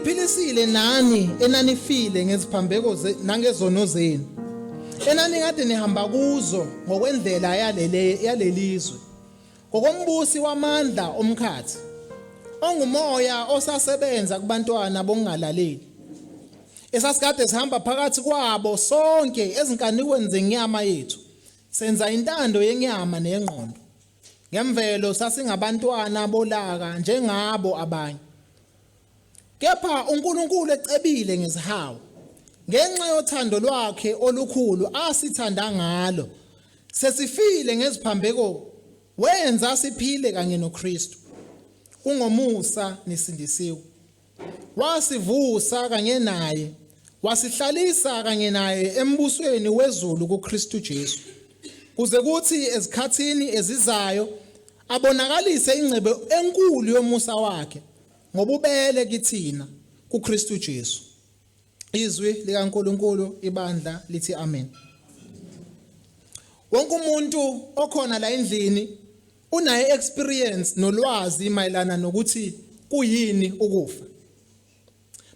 niphilisile nani enanifile ngeziphambeko nangezono zenu enani kade nihamba kuzo ngokwendlela yalelizwe ngokombusi wamandla omkhathi ongumoya osasebenza kubantwana bongalaleli esasikade sihamba phakathi kwabo sonke ezinkanikweni zenyama yethu senza intando yenyama nengqondo ngemvelo sasingabantwana bolaka njengabo abanye kepha uNkulunkulu ecebile ngezihawu ngenxa yothando lwakhe olukhulu asithanda ngalo sesifile ngeziphambeko wenza siphile kanye noKristu ungomusa nisindisiwe wasivusa kanye naye wasihlalisa kanye naye embusweni wezulu kuKristu Jesu kuze kuthi ezikhathini ezizayo abonakalise ingcebo enkulu yomusa wakhe ngobubele kithina kuKristu Jesu izwi likaNkulunkulu ibandla lithi amen wonke umuntu okhona la endlini unayo experience nolwazi mayelana nokuthi kuyini ukufa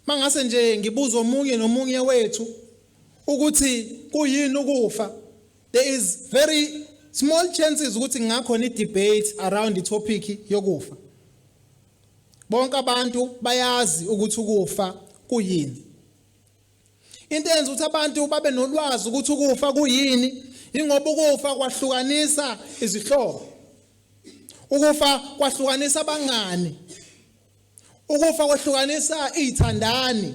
mangase nje ngibuza omunye nomunye wethu ukuthi kuyini ukufa there is very small chances ukuthi ngakhona i-debate around the topic yokufa bonke abantu bayazi ukuthi ukufa kuyini into enza ukuthi abantu babe nolwazi ukuthi ukufa kuyini ingoba ukufa kwahlukanisa izihlobo ukufa kwahlukanisa abangani ukufa kwahlukanisa izithandani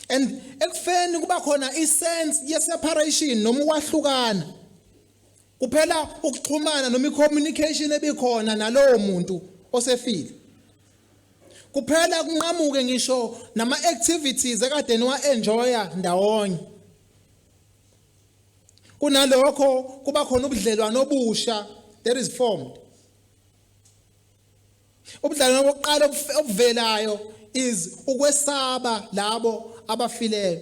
and ekufeni kuba khona isense yeseparation noma ukwahlukana kuphela ukuxhumana noma icommunication ebikhona nalowo muntu osefile kuphela kunqamuke ngisho nama activities ekade niwa-enjoya ndawonye kunalokho kuba khona ubudlelwano obusha that is formed ubudlelwano bokuqala obuvelayo is ukwesaba labo abafileyo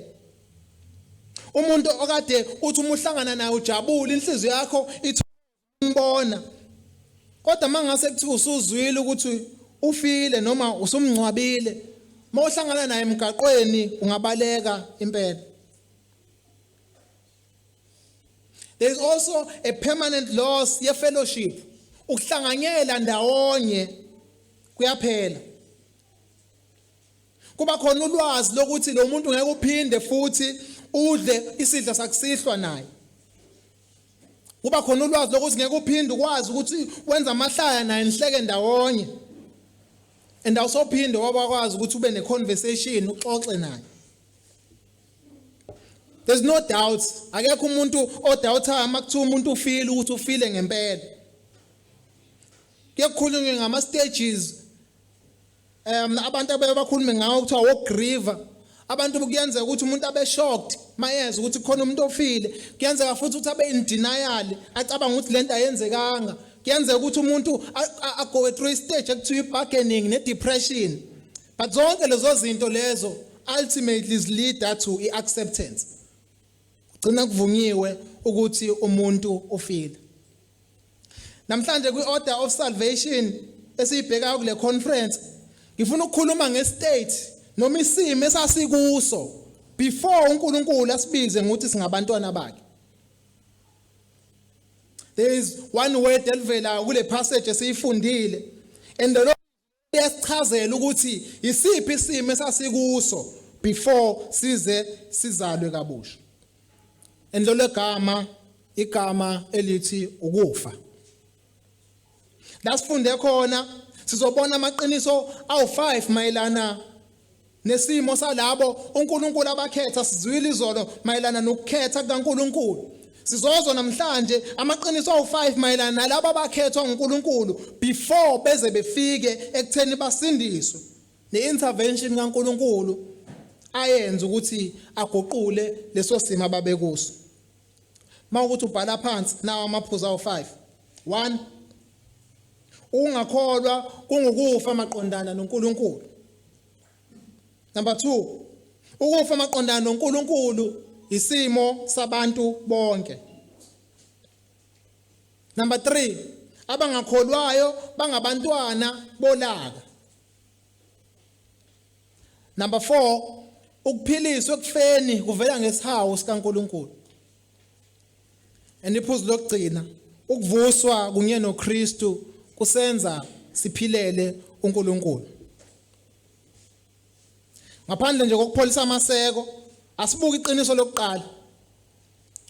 umuntu okade uthi uma uhlangana naye ujabule inhliziyo yakho ithembona kodwa mangase kuthi usuzwile ukuthi ufile noma usumngcwabile mawuhlangana naye emgaqweni ungabaleka impela there is also a permanent loss ye fellowship ukuhlanganyela ndawonye kuyaphela kuba khona ulwazi lokuthi lo muntu ngeke uphinde futhi udle isidlo sakusihlwa naye kuba khona ulwazi lokuthi ngeke uphinde ukwazi ukuthi wenza amahlaya naye nihleke ndawonye and awusophinde wabakwazi ukuthi ube neconversation uxoxe naye there's no doubt akekho umuntu odoubtayo makuthiwa umuntu ufile ukuthi ufile ngempela kuyakhulunywa ngama stages abantu abakhulume ngawo kuthiwa wokugrieve abantu kuyenzeka ukuthi umuntu abe shocked mayeza ukuthi khona umuntu ofile kuyenzeka futhi ukuthi abe in denial acabanga ukuthi lento ayenzekanga kuyenzeka ukuthi umuntu go through stage ekuthiwa bargaining ne depression but zonke lezo zinto lezo ultimately lead to acceptance ugcina kuvunyiwe ukuthi umuntu ufile namhlanje kwi-order of salvation esiyibhekayo kule conference ngifuna ukukhuluma ngestate noma isimo esasikuso before uNkulunkulu asibize ngokuthi singabantwana bakhe there is one word elivela kule passage esiyifundile and the Lord yasichazela ukuthi isiphi isimo esasikuso before sizalwe kabusha and lo igama elithi ukufa lasifunde khona sizobona amaqiniso awu5 mayelana nesimo salabo uNkulunkulu abakhetha sizwile izolo mayelana nokukhetha kukaNkulunkulu sizozwa namhlanje amaqiniso awu5 mayelana nalabo abakhethwa uNkulunkulu before beze befike ekutheni basindiswe neintervention kaNkulunkulu ayenza ukuthi aguqule leso simo ababekuso mawukuthi ubhala phansi nawo amaphuzu awu5 1 ungakholwa kungukufa maqondana noNkulunkulu number 2 ukufa maqondana noNkulunkulu isimo sabantu bonke number 3 abangakholwayo bangabantwana bolaka Number 4, ukuphiliswa ekufeni kuvela ngesihawu sikaNkulunkulu. And iphuzu lokugcina, ukuvuswa kunye noKristu kusenza siphilele uNkulunkulu. Ngaphandle nje kokupholisa amaseko, asibuka iqiniso lokuqala.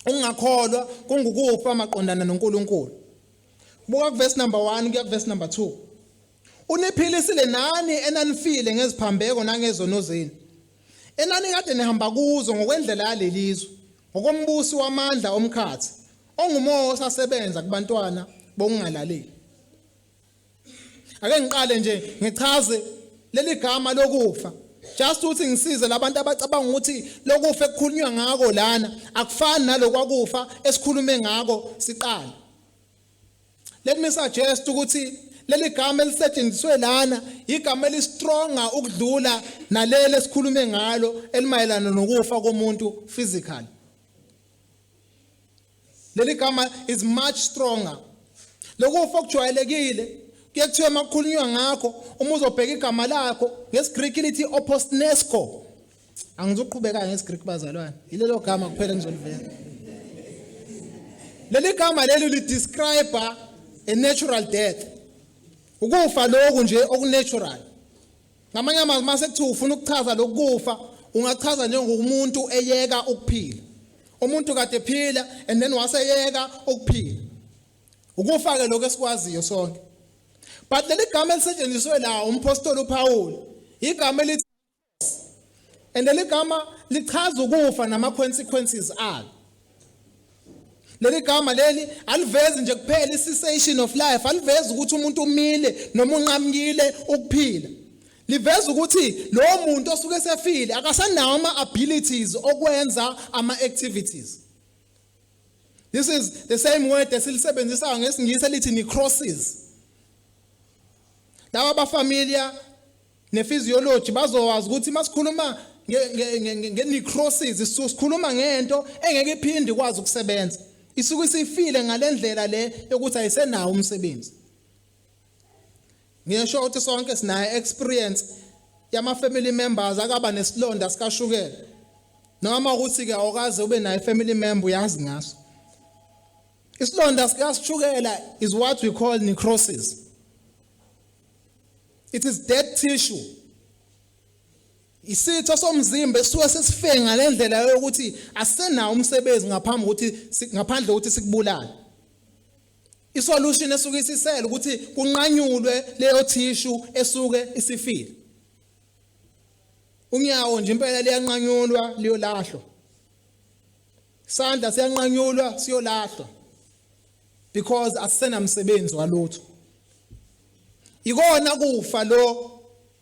Ungakholwa kungukufa maqondana noNkulunkulu. Buka verse number 1 kuya verse number 2. Uniphilisile nani enanifile ngeziphambeko nangezono zenu. Enani kade nihamba kuzo ngokwendlela yalelizwe, ngokombusi wamandla omkhathi, ongumoya osasebenza kubantwana bongalaleli. Ake ngiqale nje ngichaze leli gama lokufa. Just ukuthi ngisize labantu abacabanga ukuthi lokufa ekukhulunywa ngako lana akufani nalokwakufa esikhulume ngako siqala. Let me suggest ukuthi leli gama elisetshenziswe lana igama elistronger ukudlula naleli esikhulume ngalo elimayelana nokufa komuntu physical. Leli gama is much stronger. Lokufa okujwayelekile kuyekuthiwa makukhulunywa ngakho uma uzobheka igama lakho ngesiGreek lithi opostnesco. Angizoqhubeka ngesiGreek bazalwane. Yilelo gama kuphela ngizolivela. Leli gama leli li describe a natural death. Ukufa lokhu nje okunatural. Ngamanye amazwi mase kuthiwa ufuna ukuchaza lokufa, ungachaza njengomuntu eyeka ukuphila. Umuntu kade ephila and then waseyeka ukuphila. Ukufa ke lokho esikwaziyo sonke. But leli gama elisetshenziswe la umpostoli uPaul, igama elithi and leli gama lichaza ukufa nama consequences alo. Leli gama leli alivezi nje kuphela i-cessation of life, alivezi ukuthi umuntu umile noma unqamukile ukuphila. Liveza ukuthi lo muntu osuke sefile akasanawo ama-abilities okwenza ama-activities. This is the same word esilisebenzisa ngesingisi elithi necrosis. Laba abafamiliar nephysiology bazowazi ukuthi masikhuluma nge-necrosis sikhuluma ngento engeke iphinde ikwazi ukusebenza. Isuke isifile ngalendlela le yokuthi ayisenawo umsebenzi. Ngisho ukuthi sonke sinayo experience yama family members akaba nesilonda sikashukela. Noma ukuthi ke awukaze ube nayo family member uyazi ngaso. Isilonda sikashukela is what we call necrosis. It is dead tissue. Isitho somzimba esuke sesife ngalendlela yokuthi asenawo umsebenzi ngaphandle ukuthi sikubulala. Isolution esuke isisela ukuthi kunqanyulwe leyo tissue esuke isifile. Unyawo nje impela liyanqanyulwa liyolahlwa. Isandla siyanqanyulwa siyolahlwa. Because asena umsebenzi walutho. Ikona kufa lo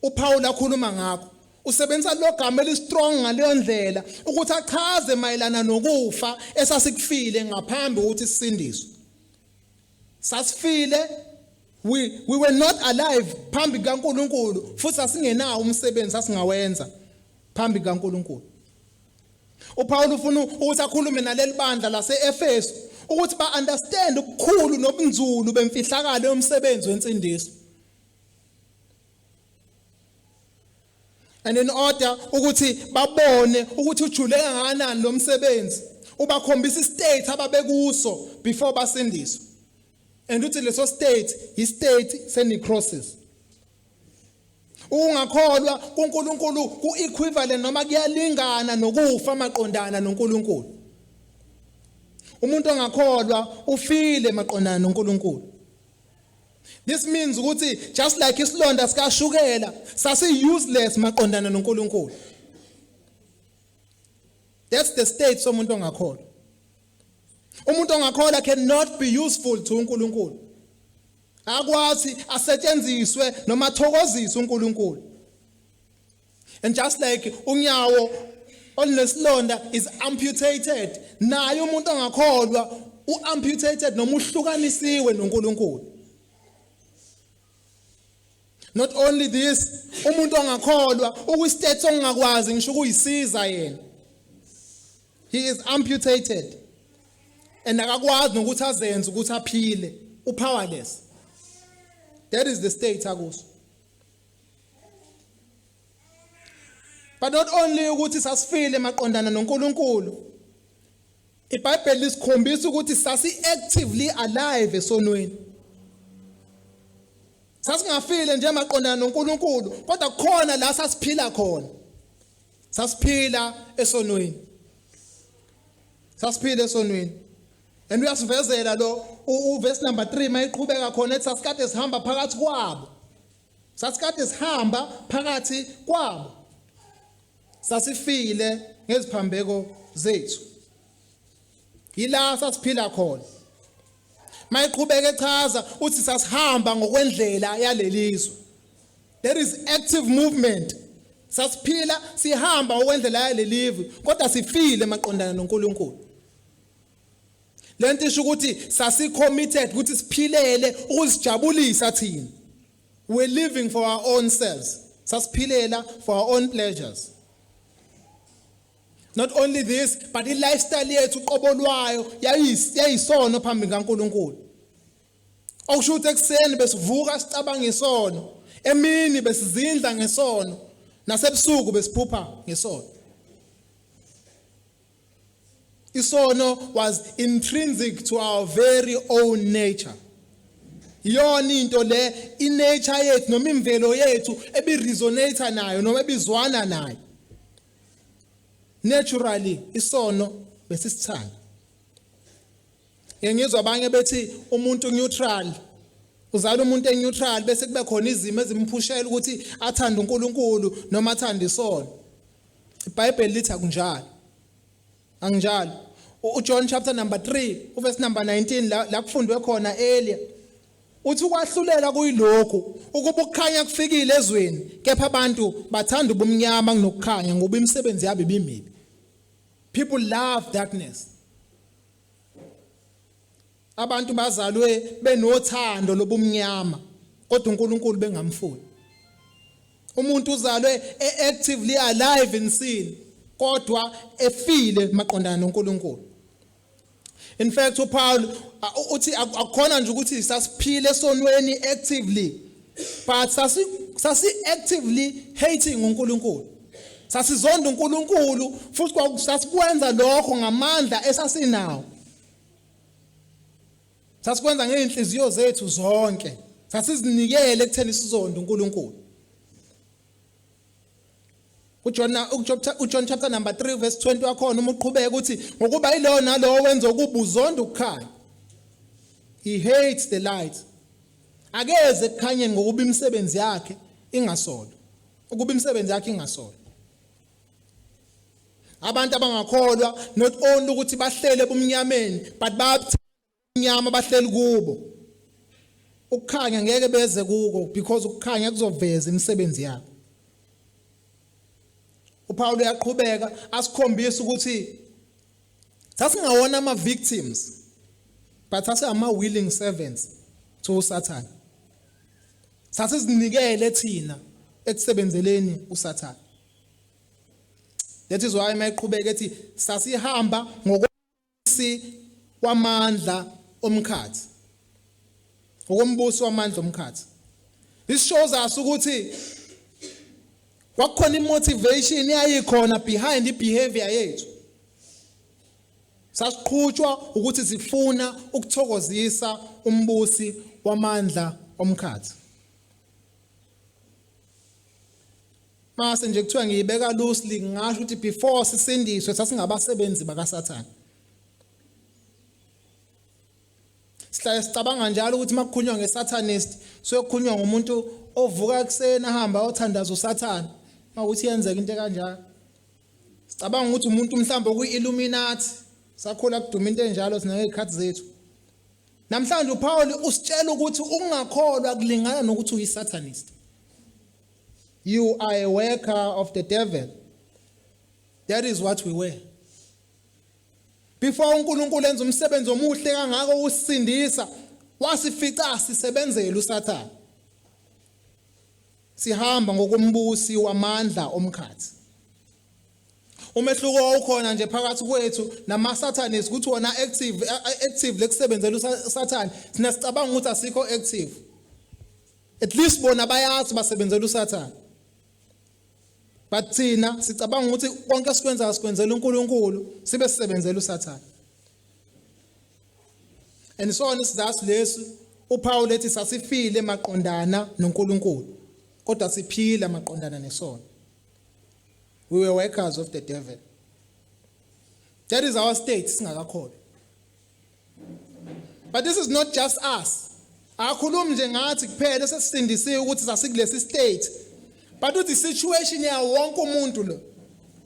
uPaul akhuluma ngakho. Usebenzisa lo gama elistrong ngaleyo ndlela ukuthi achaze mayelana nokufa esasikufile ngaphambi ukuthi sisindiswe. Sasifile, we were not alive phambi kaNkulunkulu futhi asingenawo umsebenzi sasingawenza phambi kaNkulunkulu. uPaul ufuna ukuthi akhulume naleli bandla lase-Efesu ukuthi ba-understand ukukhulu nobunzulu bemfihlakalo yomsebenzi wensindiso. And in order ukuthi babone ukuthi ujule kangakanani lo msebenzi, ubakhombisa istate ababekuso before basindiswe. And uthi leso state i-state se-necrosis. Ungakholwa kuNkulunkulu ku-equivalent noma kuyalingana nokufa maqondana noNkulunkulu. Umuntu ongakholwa ufile maqondana noNkulunkulu. This means ukuthi just like isilonda sikashukela sasi-useless maqondana noNkulunkulu. That's the state somuntu ongakholwa. Umuntu ongakholwa cannot be useful to uNkulunkulu. Akwazi asetshenziswe noma athokozise uNkulunkulu. And just like unyawo olunesilonda is amputated, naye umuntu ongakholwa uamputated noma uhlukanisiwe noNkulunkulu. Not only this, umuntu ongakholwa ukwistate ongakwazi ngisho ukuyisiza yena. He is amputated. And akakwazi nokuthi azenze ukuthi aphile, upowerless. That is the state akuso. But not only ukuthi sasifile maqondana noNkulunkulu, iBhayibheli lisikhombisa ukuthi sasi actively alive esonweni. Sasingafile nje maqondana noNkulunkulu, kodwa khona la sasiphila khona. Sasiphila esonweni. Sasiphila esonweni. And uyasivezela lo uverse number 3 mayiqhubeka khona ethi sasikade sihamba phakathi kwabo. Sasikade sihamba phakathi kwabo. Sasifile ngeziphambeko zethu. Yila sasiphila khona. Mayiqhubeka echaza uthi sasihamba ngokwendlela yalelizwe. There is active movement. Sasiphila sihamba ngokwendlela yalelizwe kodwa sifile maqondana noNkulunkulu. Lento isho ukuthi sasi committed ukuthi siphilele ukuzijabulisa thina. We're living for our own selves. Sasiphilela for our own pleasures. Not only this, but i-lifestyle yethu qobolwayo yayisono phambi kaNkulunkulu. Okusho ukuthi ekseni besivuka sicabanga ngesono, emini besizindla ngesono, nasebusuku besiphupha ngesono. Isono was intrinsic to our very own nature. Yona into le inature yethu noma imvelo yethu ebiresonate nayo noma ebizwana nayo. Naturally isono besisithanda. Ngiyizwa abanye bethi umuntu neutral. Uzala umuntu eneutral bese kube khona izimo ezimphushela ukuthi athande uNkulunkulu noma athande isono. iBhayibheli lithi akunjalo. Anginjalo. uJohn chapter number 3 uverse number 19 la kufundwe khona earlier. Uthi ukwahlulela kuyilokhu ukuba ukukhanya kufikile ezweni kepha abantu bathanda ubumnyama kunokukhanya ngoba imisebenzi yabo ibimibi. People love darkness. Abantu bazalwe benothando lobumnyama kodwa uNkulunkulu bengamfuni. Umuntu uzalwe actively alive in sin kodwa efile maqondana noNkulunkulu. In fact uPaul uthi akukhona nje ukuthi sasiphile esonweni actively but sasi actively hating uNkulunkulu. Sasizonda uNkulunkulu futhi sasikwenza lokho ngamandla esasinawo. Sasikwenza ngeenhliziyo zethu zonke. Sasizinikele ekutheni sizonda uNkulunkulu. uJohn chapter number 3 verse 20 wakhona uma uqhubeka ukuthi ngokuba ilo nalo wenza ukuba uzonda ukukhanya. He hates the light. Akeze kukhanye ngokuba imisebenzi yakhe ingasolwa. Ukuba imisebenzi yakhe ingasolwa. Abantu abangakholwa not only ukuthi bahlele ebumnyameni but bayabunyama bahleli kubo. Ukukhanya ngeke beze kuko because ukukhanya kuzoveza imisebenzi yakhe. uPaul uyaqhubeka asikhombisa ukuthi sasingawona ama victims but sasingama willing servants to Satan. Sasizinikele thina ekusebenzeleni uSatan. That is why mayiqhubeka ethi sasihamba ngokombusi wamandla omkhathi. Ngokombusi wamandla omkhathi. This shows us ukuthi kwakukhona imotivation yayikhona behind ibehavior yethu. Sasiqhutshwa ukuthi sifuna ukuthokozisa umbusi wamandla omkhathi. Mase nje kuthiwa ngiyibeka loosely ngasho ukuthi before sisindiswe sasingabasebenzi bakaSathane. Sicabanga njalo ukuthi makukhunywa ngeSatanist sokukhulunywa ngomuntu ovuka ekseni ahamba ayothandaza uSathane. Mawuthi yenzeka into kanjalo. Sicabanga ukuthi umuntu mhlawumbe okuyi-Illuminati sakhula kuduma into enjalo sina ngezikhathi zethu. Namhlanje uPaul usitshela ukuthi ungakholwa kulingana nokuthi uyiSatanist. You are a worker of the devil. That is what we were. Before uNkulunkulu enza umsebenzi omuhle kangako usindisa, wasifica sisebenzela uSathane. Sihamba ngokombusi wamandla omkhathi. Umehluko ukhona nje phakathi kwethu namaSatanist ukuthi wona active lekusebenzela uSathane, sina sicabanga ukuthi asikho active. At least bona bayazi basebenzela uSathane. but thina sicabanga ukuthi konke esikwenza sikwenzela uNkulunkulu sibe sisebenzela uSathane. And so isizathu lesu uPaul ethi sasifile maqondana noNkulunkulu kodwa siphila maqondana nesono. We were workers of the devil. That is our state singakakholwa. But this is not just us. Akukhulumi nje ngathi kuphela sesisindisiwe ukuthi sasikulesi state. But the situation ya wonke umuntu lo.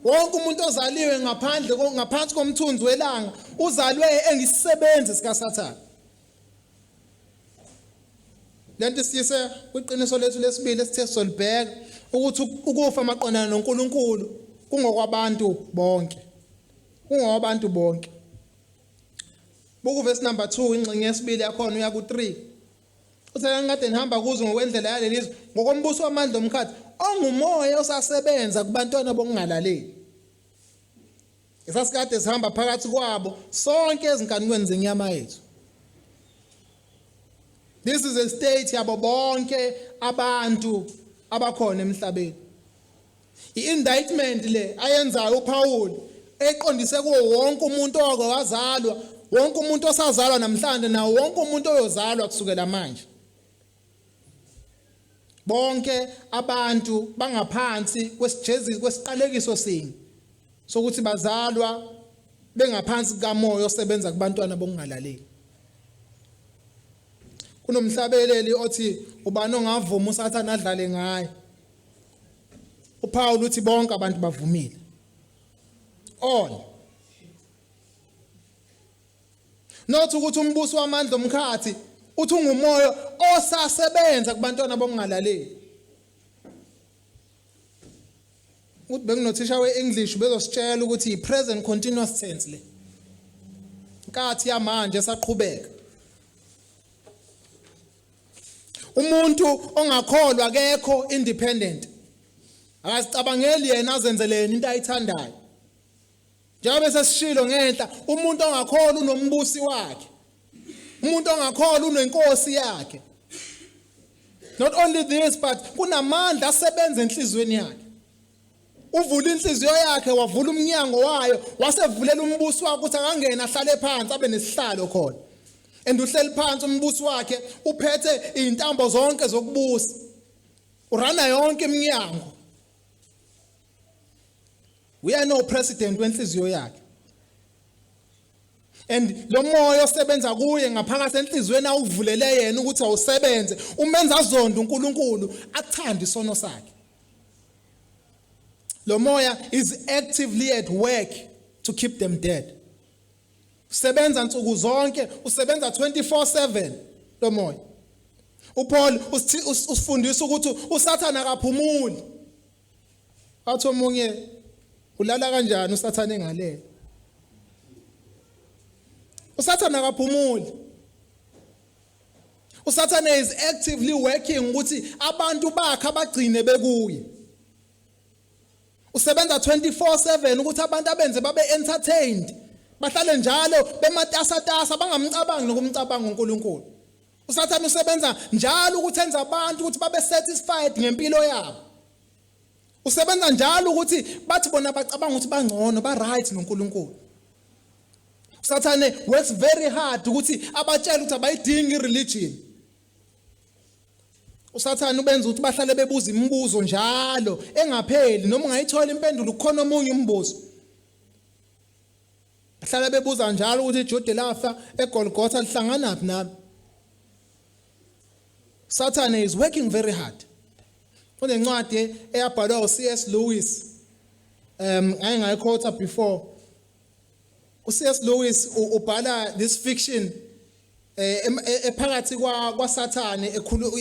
Wonke umuntu ozaliwe ngaphansi komthunzi welanga uzalwe engisisebenzi sikaSathane. Lento siyise kwiqiniso lethu lesibili esithe solibheka ukuthi ukufa maqondana noNkulunkulu kungokwabantu bonke. Kungowabantu bonke. Buku verse number 2 ingxenye yesibili yakhona uya ku3. Uthela ngade nihamba kuzo ngokwendlela yalelizwe ngokombuso wamandla omkhathi ongumoya osasebenza kubantwana bokungalaleli. Esasikade sihamba phakathi kwabo sonke ezinkanukweni zenyama yethu. This is a state yabo bonke abantu abakhona emhlabeni. I-indictment le ayenzayo uPaul eqondise kuwo wonke umuntu owazalwa, wonke umuntu osazalwa namhlanje nawo wonke umuntu oyozalwa kusukela manje. Bonke abantu bangaphansi kwesiqalekiso sinye sokuthi bazalwa bengaphansi kamoya osebenza kubantwana bokungalaleli. Kunomhlabeleli othi ubani ongavuma uSathane adlale ngaye. uPaul uthi bonke abantu bavumile. All. Not ukuthi umbuso wamandla omkhathi uthi ungumoya osasebenza kubantwana bokungalaleli. Uthi benginothisha weEnglish bezositshela ukuthi present continuous tense le. Inkathi yamanje esaqhubeka. Umuntu ongakholwa akekho independent. Akasicabangeli yena azenzeleni into ayithandayo. Njengoba sesishilo ngenhla umuntu ongakholwa unombusi wakhe. Umuntu ongakholwa unenkosi yakhe. Not only this but kunamandla asebenza enhlizweni yakhe. Uvula inhliziyo yakhe wavula umnyango wayo wasevulela umbusi wakhe ukuthi akangena ahlale phansi abe nesihlalo khona. Enduhleli phansi umbusi wakhe uphethe izintambo zonke zokubusa. Urana yonke iminyango. We are no president wenhliziyo yakhe. And lo moya osebenza kuye ngaphakathi enhlizweni awuvulele yena ukuthi awusebenze umenza azonda uNkulunkulu athanda isono sakhe. Lo moya is actively at work to keep them dead. Usebenza nsuku zonke, usebenza 24/7 lo moya. uPaul usifundisa ukuthi uSathane akaphumuli. Athi omunye ulala kanjani uSathane engale. uSathane akaphumuli. uSathane is actively working ukuthi abantu bakhe abagcine bekuye. Usebenza 24/7 ukuthi abantu abenze babe entertained. Bahlale njalo bematasatasa bangamcabangi nokumcabanga uNkulunkulu. uSathane usebenza njalo ukuthi enza abantu ukuthi babe satisfied ngempilo yabo. Usebenza njalo ukuthi bathi bona bacabanga ukuthi bangcono ba right noNkulunkulu. uSathane works very hard ukuthi abatshele ukuthi abayidingi religion. uSathane ubenza ukuthi bahlale bebuza imibuzo njalo engapheli noma ungayithola impendulo kukhona omunye umbuzo. Bahlale bebuza njalo ukuthi iJuda lafa eGolgotha lihlangana naphi nami. Sathane is working very hard. Kunencwadi eyabhalwa uC.S. Lewis ngayiquote before. uC.S. Lewis ubhala this fiction ephakathi kwaSathane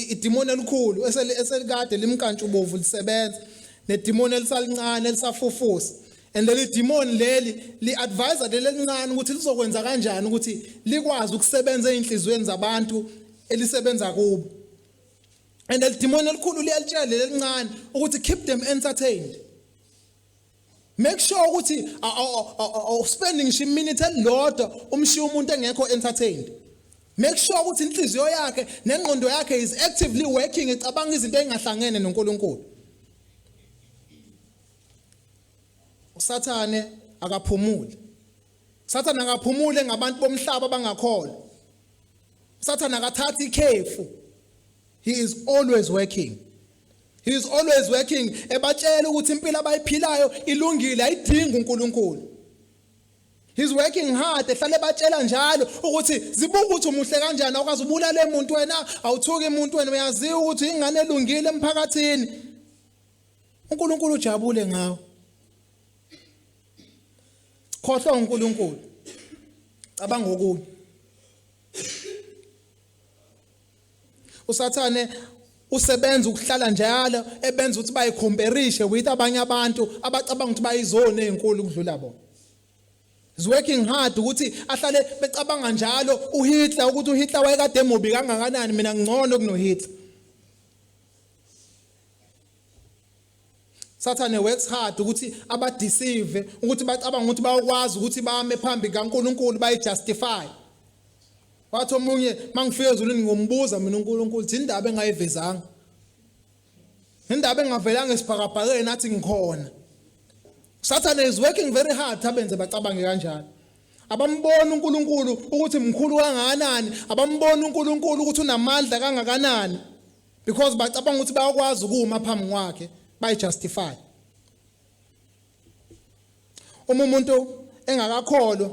idemon elikhulu eselikade limkantshubovu lisebenza nedemon elisalincane elisafufusa. And leli demon leli li-advise lelincane ukuthi lizokwenza kanjani ukuthi likwazi ukusebenza einhlizweni zabantu elisebenza kubo. And leli demon elikhulu liyalitshela lelincane ukuthi keep them entertained. Make sure ukuthi spending ngisho iminute elilodwa umshiya umuntu engekho entertained. Make sure ukuthi inhliziyo yakhe nengqondo yakhe is actively working ecabanga izinto engahlangene noNkulunkulu. usathane akaphumuli. Usathane akaphumule ngabantu bomhlaba abangakholwa. Usathane akathathi ikhefu. He is always working. He is always working. Ebatshela ukuthi impilo abayiphilayo ilungile ayidingi uNkulunkulu. He's working hard. Ehlale ebatshela njalo ukuthi zibuka ukuthi umuhle kanjani awukazi ubulala umuntu wena awuthuki umuntu wena uyaziwa ukuthi ingane elungile emphakathini. uNkulunkulu ujabule ngawe. Khohlwa uNkulunkulu. Cabanga okunye. Usathane usebenza ukuhlala njalo ebenza ukuthi bayikhomperishe with abanye abantu abacabanga ukuthi bayizone ezinkulu ukudlula bona. He's working hard ukuthi ahlale becabanga njalo uHitler ukuthi uHitler wayekade emubi kangakanani mina ngcono kunoHitler. Sathane works hard ukuthi abadeceive ukuthi bacabanga ukuthi bayokwazi ukuthi bame phambi kaNkulunkulu bayijustify. Wathi omunye mangifika ezulwini ngombuza mina uNkulunkulu uthi indaba engayivezanga. Indaba engavelanga esibhakabhakeni nathi ngikhona. Satan is working very hard abenze bacabange kanjalo. Abambona uNkulunkulu ukuthi mkhulu kangakanani, abambona uNkulunkulu ukuthi unamandla kangakanani because bacabanga ukuthi bayakwazi ukuma phambi kwakhe bayijustify. Uma umuntu engakakholwa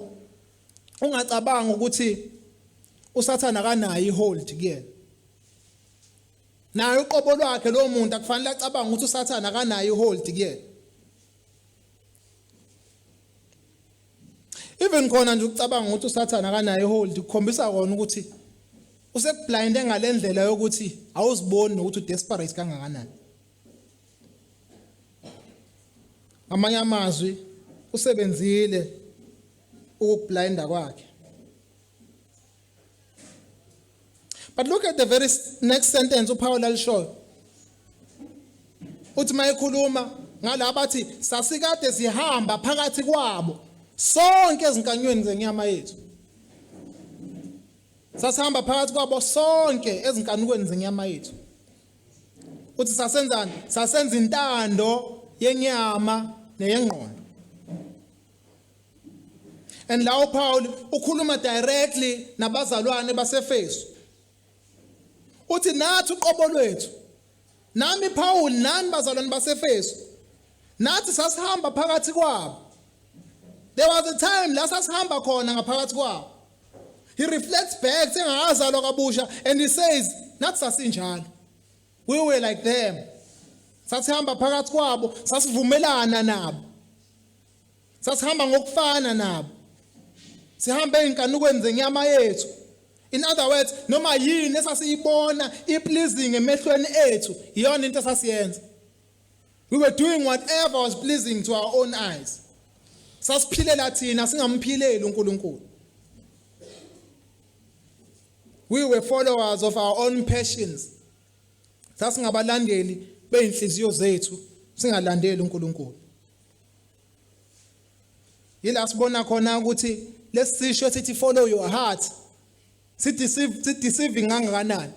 ungacabanga ukuthi uSathane akanayo ihold kuyena. Nayo uqobo lwakhe lo muntu akufanele acabanga ukuthi uSathane akanayo ihold kuyena. Even khona nje ukucabanga ukuthi uSathane akanayo ihold ukukhombisa kona ukuthi usekublinde ngalendlela yokuthi awuziboni nokuthi udesperate kangakanani. Amanye amazwi usebenzile ukublinda kwakhe. But look at the very next sentence uPaul alishoyo. Uthi mayekhuluma ngalabathi sasikade sihamba phakathi kwabo sonke ezinkanyweni zenyama yethu. Sasihamba phakathi kwabo sonke ezinkanukweni zenyama yethu. Uthi sasenzani? Sasenza intando yenyama neyengqondo. And lawo Paul ukhuluma directly nabazalwane base-Efesu. Uthi nathi uqobo lwethu. Nami Paul nani bazalwane base-Efesu. Nathi sasihamba phakathi kwabo. There was a time la sasihamba khona ngaphakathi kwabo. He reflects back sengakazalwa kabusha and he says nathi sasinjalo. We were like them. Sasihamba phakathi kwabo, sasivumelana nabo. Sasihamba ngokufana nabo. Sihamba einkanukweni zenyama yethu. In other words, noma yini esasiyibona ipleasing emehlweni ethu, iyona into esasiyenza. We were doing whatever was pleasing to our own eyes. Sasiphilela thina singamphileli uNkulunkulu. We were followers of our own passions. Sasingabalandeli beinhliziyo zethu, singalandeli uNkulunkulu. Yila sibona khona ukuthi lesisho sithi follow your heart. Deceiving kangakanani.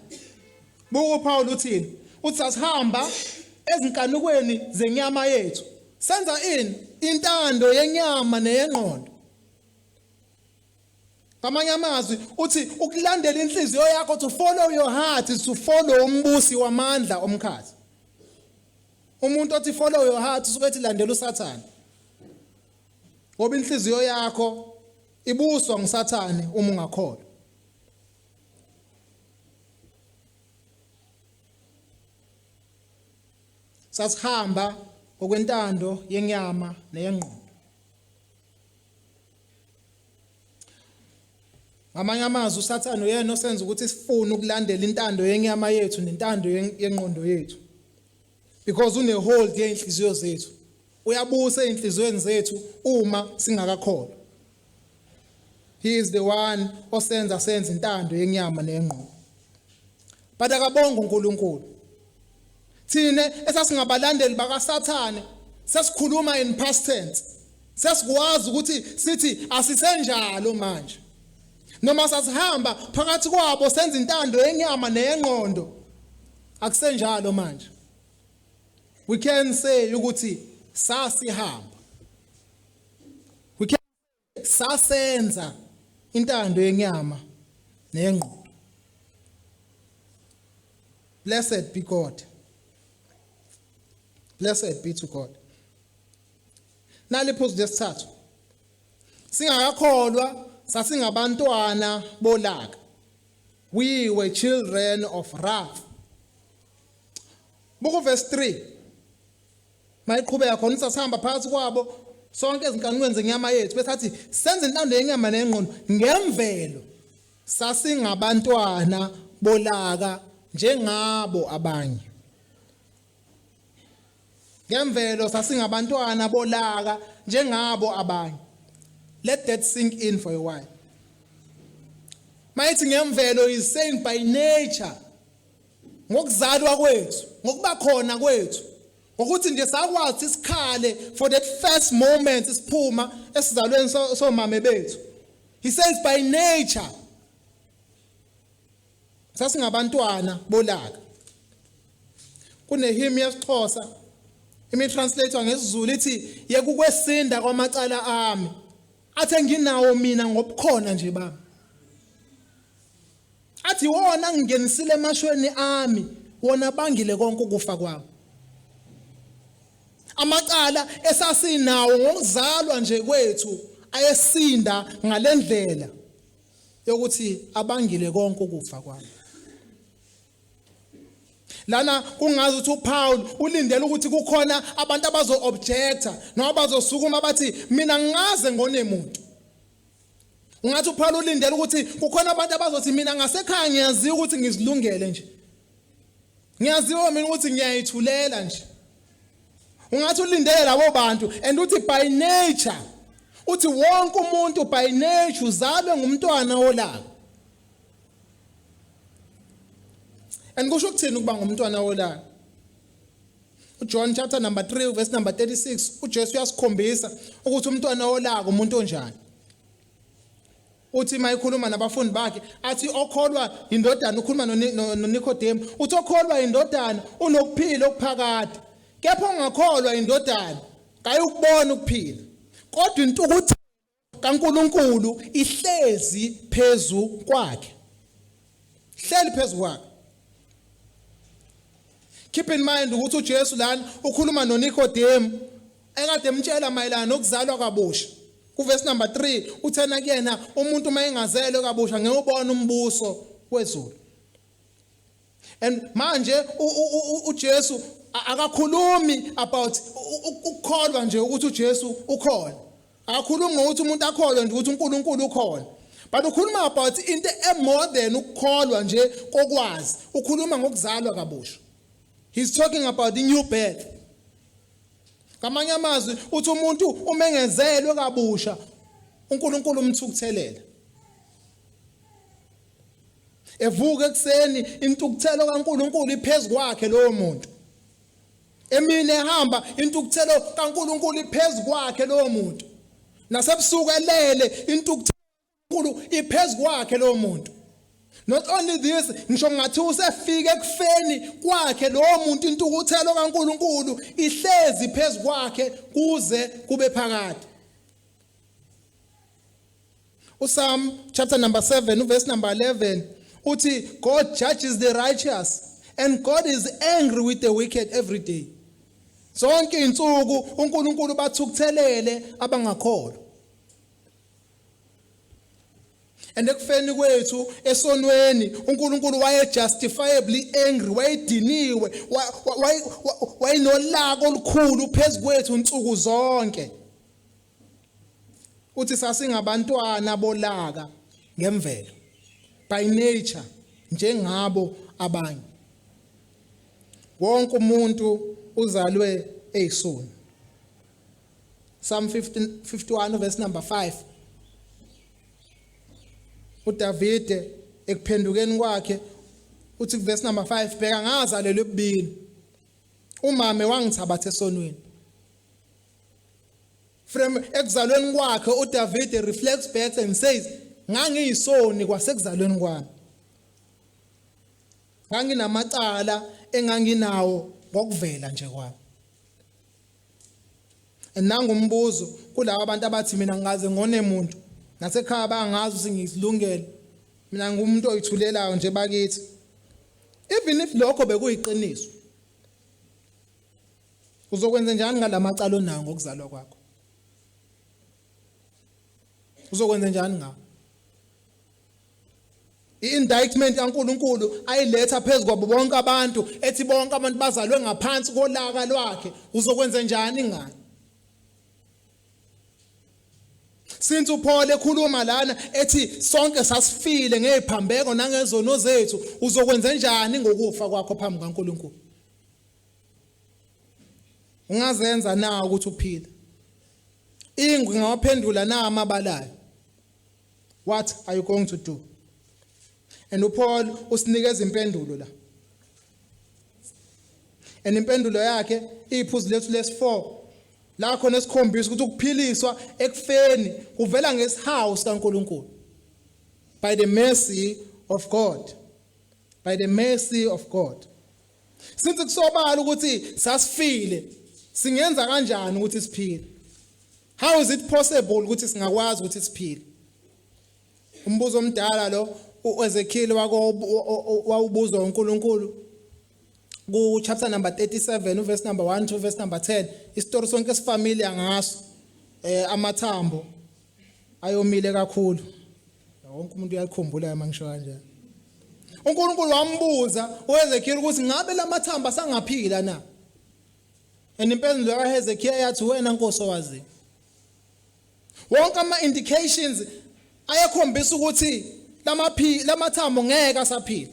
Buku uPaul uthini? Uthi sasihamba ezinkanukweni zenyama yethu. Senza intando yenyama neyengqondo. Ngamanye amazwi uthi ukulandela inhliziyo yakho to follow your heart is to follow umbusi wamandla omkhathi. Umuntu othi follow your heart usuke ethi landela uSathane. Ngoba inhliziyo yakho ibuswa nguSathane uma ungakholwa. Sasihamba ngokwentando yenyama neyengqondo. Ngamanye amazwi uSathane uyena osenza ukuthi sifune ukulandela intando yenyama yethu nentando yengqondo yethu. Because unehold yenhliziyo zethu. Uyabusa enhliziyweni zethu uma singakakholwa. He is the one osenza intando yenyama neyengqondo. But akabonga uNkulunkulu. Thine esasingabalandeli bakaSathane sesikhuluma in past tense. Sesikwazi ukuthi sithi asisenjalo manje. Noma sasihamba phakathi kwabo senza intando yenyama neyengqondo akusenjalo manje. We can say ukuthi sasihamba. sasenza intando yenyama nengqondo. Blessed be God. Blessed be to God. Naliphuzu lesithathu. Singakakholwa sasingabantwana bolaka. We were children of wrath. Book of verse 3. Mayiqhubeka khona sasihamba phakathi kwabo sonke ezinkanukweni zenyama yethu bese athi senze intando yenyama nengqondo ngemvelo sasingabantwana bolaka njengabo abanye. Ngemvelo sasingabantwana bolaka njengabo abanye. Let that sink in for a while. Mayithi ngemvelo is saying by nature. Ngokuzalwa kwethu, ngokuba khona kwethu. Ukuthi nje sakwazi isikhale for that first moment isiphuma esizalweni somame bethu. He says by nature sasingabantwana bolaka. Kune hymn yesiXhosa imitranslator ngesiZulu ithi yekukwesinda kwamacala ami. Athe nginawo mina ngobukhona nje baba. Athi wona ngingenisile emashweni ami wona bangile konke ukufa kwami. Amacala esasinawo ngokuzalwa nje kwethu ayesinda ngalendlela yokuthi abangile konke ukufa kwami. Lana kungazi ukuthi uPaul ulindele ukuthi kukhona abantu abazo objector noma bazosukuma bathi mina ngaze ngonemuntu. Ungathi uPaul ulindele ukuthi kukhona abantu abazothi mina ngasekhaya ngiyaziyo ukuthi ngizilungele nje. Ngiyaziyo mina ukuthi ngiyayithulela nje. Ungathi ulindele labo bantu and uthi by nature uthi wonke umuntu by nature uzalwe ngumntwana wolaka. And kusho ukuthini ukuba ngumntwana wolaka? uJohn chapter number 3 verse number 36 uJesu uyasikhombisa ukuthi umntwana wolaka umuntu onjani. Uthi mayikhuluma nabafundi bakhe athi okholwa indodana ukhuluma noNikodemu uthi okholwa indodana unokuphila okuphakade. Kepha ongakholwa indodana kayukubona ukuphila. Kodwa intukuthelo kaNkuluNkulu ihlezi phezu kwakhe. Hleli phezu kwakhe. Keep in mind ukuthi uJesu lana ukhuluma noNikodemu ekade emtshela mayelana nokuzalwa kabusha. Kuverse number 3 uthena kuyena umuntu mayengazelwe kabusha ngeke ubone umbuso wezulu. And manje uJesu akakhulumi about ukukholwa nje ukuthi uJesu ukhona. Akakhulumi ngokuthi umuntu akholwe nje ukuthi uNkulunkulu ukhona. But ukhuluma about into more than ukukholwa nje kokwazi. Ukhuluma ngokuzalwa kabusha. He's talking about the new birth. Kamanye amazwi uthi umuntu umengezelwe kabusha uNkulunkulu umthukuthelele. Evuka ekseni intukuthelo kaNkulunkulu iphezulu kwakhe lowo muntu. Emini ehamba intukuthelo kaNkulunkulu iphezulu kwakhe lowo muntu. Nasebusuku elele intukuthelo kaNkulunkulu iphezulu kwakhe lowo muntu. Not only this, ngisho ngathi usefika ekufeni kwakhe lowo muntu intukuthelo kaNkulunkulu ihlezi phezulu kwakhe kuze kube phakade. Psalm chapter number 7 verse number 11 uthi God judges the righteous and God is angry with the wicked every day. Zonke insuku uNkulunkulu bathukuthelele abangakholwa. And ekufeni kwethu esonweni uNkulunkulu waye justifiably angry, wayediniwe, wayinolaka olukhulu phezulu kwethu insuku zonke. Uthi sasingabantwana bolaka ngemvelo, by nature njengabo abanye. Wonke umuntu uzalwe eyisoni. Psalm 51 verse number 5. uDavide ekuphendukeni kwakhe uthi verse number 5 bheka ngazalelwe ebubini. Umame wangithabatha esonweni. From ekuzalweni kwakhe uDavide reflects back and says ngangiyisoni kwasekuzalweni kwami. Nganginamacala enganginawo ngokuvela nje kwami. Nangumbuzo kulabo abantu abathi mina ngaze ngone umuntu nasekhaya bangazi ukuthi ngizilungele mina ngumuntu oyithulelayo nje bakithi. Even if lokho bekuyiqiniso, uzokwenza njani ngalamacala onawo ngokuzalwa kwakho? Uzokwenza njani ngawo? I-indictment kaNkulunkulu ayiletha phezu kwabo bonke abantu ethi bonke abantu bazalwe ngaphansi kolaka lwakhe. Uzokwenza njani ngayo? Since uPaul ekhuluma lana ethi sonke sasifile ngeziphambeko nangezono zethu, uzokwenza njani ngokufa kwakho phambi kaNkulunkulu? Ungazenza na ukuthi uphile? Ingwe ngawaphendula na amabalayo. What are you going to do? And uPaul usinikeza impendulo la. And impendulo yakhe iphuzu lethu lesi-4 la khona esikhombisa ukuthi ukuphiliswa ekufeni kuvela ngesihawu sikaNkulunkulu. By the mercy of God. By the mercy of God. Since kusobala ukuthi sasifile, singenza kanjani ukuthi siphile? How is it possible ukuthi singakwazi ukuthi siphile? Umbuzo omdala lo uEzekiel wawubuzwa uNkulunkulu ku chapter number 37 verse number 1 to verse number 10. Isitori sonke sifamily ngaso amathambo ayomile kakhulu. Wonke umuntu uyakhumbula mangisho kanjani. uNkulunkulu wambuza uEzekiel ukuthi ngabe lamathambo asangaphila na? And impendulo kaHezekiah yathi wena Nkosi owazi. Wonke ama indications ayakhombisa ukuthi lamathambo ngeke asaphila.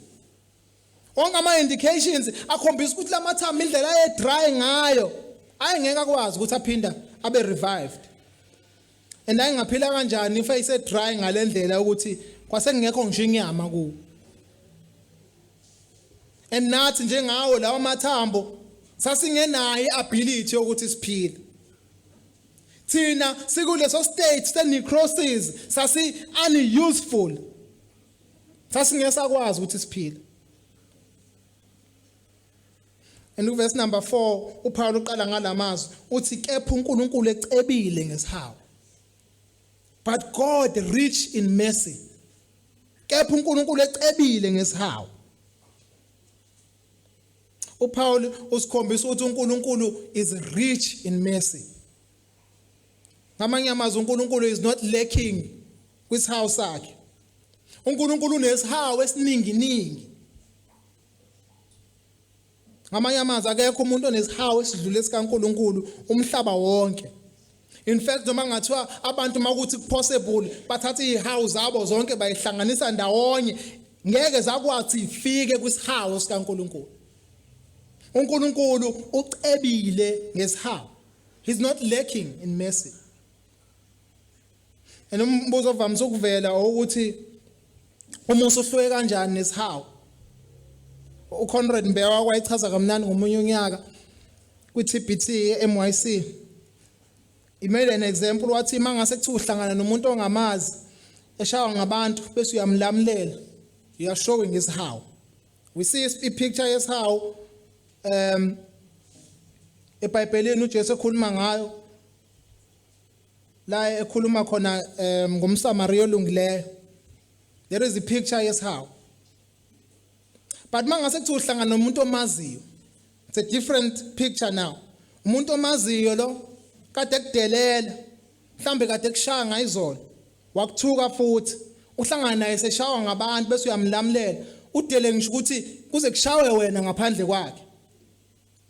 Wonke ama indications akhombisa ukuthi lamathambo indlela ayedry ngayo ayengeke akwazi ukuthi aphinda abe revived. And ayingaphila kanjani if ayise dry ngalendlela ukuthi kwase ngekho ngisho inyama ku. And nathi njengawo lawa mathambo sasingenayo iability ukuthi siphile. Thina sikuleso state se-necrosis sasi unuseful. Sasingesakwazi ukuthi siphile. And verse number 4 uPaul uqala ngalamazwi uthi kepha uNkulunkulu ecebile ngesihawu. But God rich in mercy. Kepha uNkulunkulu ecebile ngesihawu. uPaul usikhombisa ukuthi uNkulunkulu is rich in mercy. Ngamanye amazwi uNkulunkulu is not lacking kwisihawu sakhe. uNkulunkulu unesihawu esiningi. Ngamanye amazwi akekho umuntu onesihawu esidlule sikaNkulunkulu umhlaba wonke. In fact noma ngathiwa abantu makuthi possible bathatha izihawu zabo zonke bayihlanganisa ndawonye ngeke zakwazi ifike kwisihawu sikaNkulunkulu. uNkulunkulu ucebile ngesihawu. He's not lacking in mercy. And umbuzo ovamisa ukuvela ukuthi umusa uhlwe kanjani nesihawu? uConrad Mbewa wayichaza kamnandi ngomunye unyaka kwiTBT eMYC. He made an example wathi mangase kuthi uhlangana nomuntu ongamazi eshawa ngabantu bese uyamlamulela, you are showing isihawu. We see a picture yesihawu eBhayibhelini uJesu ekhuluma ngayo la ekhuluma khona ngomSamariya olungileyo. There is a picture yesihawu. But mangase kuthi uhlangana nomuntu omaziyo, it's a different picture now. Umuntu omaziyo lo kade kudelela, mhlambe kade kushanga izolo, wakuthuka futhi, uhlangana naye seshawa ngabantu bese uyamlamulela, udele ngisho ukuthi kuze kushawe wena ngaphandle kwakhe.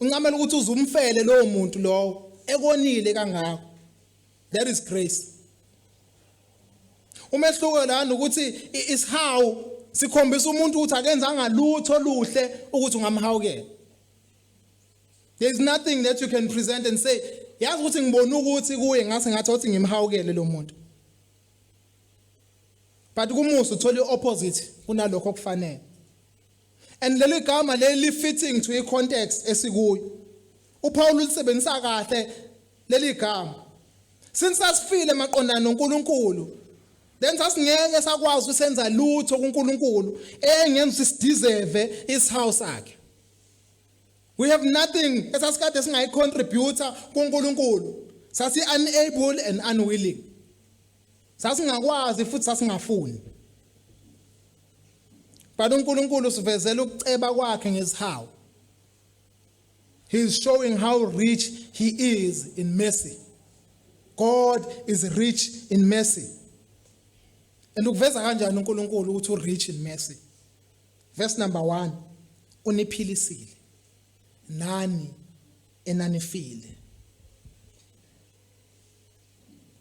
Uncamela ukuthi uzumfele lowo muntu lowo ekonile kangako. That is grace. Umehluko lana ukuthi isihawu sikhombisa umuntu ukuthi akenzanga lutho oluhle ukuthi ungamhawukela. There is nothing that you can present and say, yazi ukuthi ngibona ukuthi kuye ngase ngathi uthi ngimhawukele lo muntu. But kumusa uthola opposite kunalokho okufanele. And leli gama leli fitting to a context esikuyo. uPaul ulisebenzisa kahle leli gama. Since asifile maqondana noNkulunkulu, then sasingeke sakwazi usenza lutho kuNkulunkulu engenza sideserve isihawu sakhe. We have nothing esasikade singayicontributor kuNkulunkulu. Sasi unable and unwilling. Sasingakwazi futhi sasingafuni. But uNkulunkulu sivezela ukuceba kwakhe ngezihawu. He is showing how rich he is in mercy. God is rich in mercy. And ukuveza kanjani uNkulunkulu ukuthi u-rich in mercy? Verse number 1. Uniphilisile. Nani enanifile.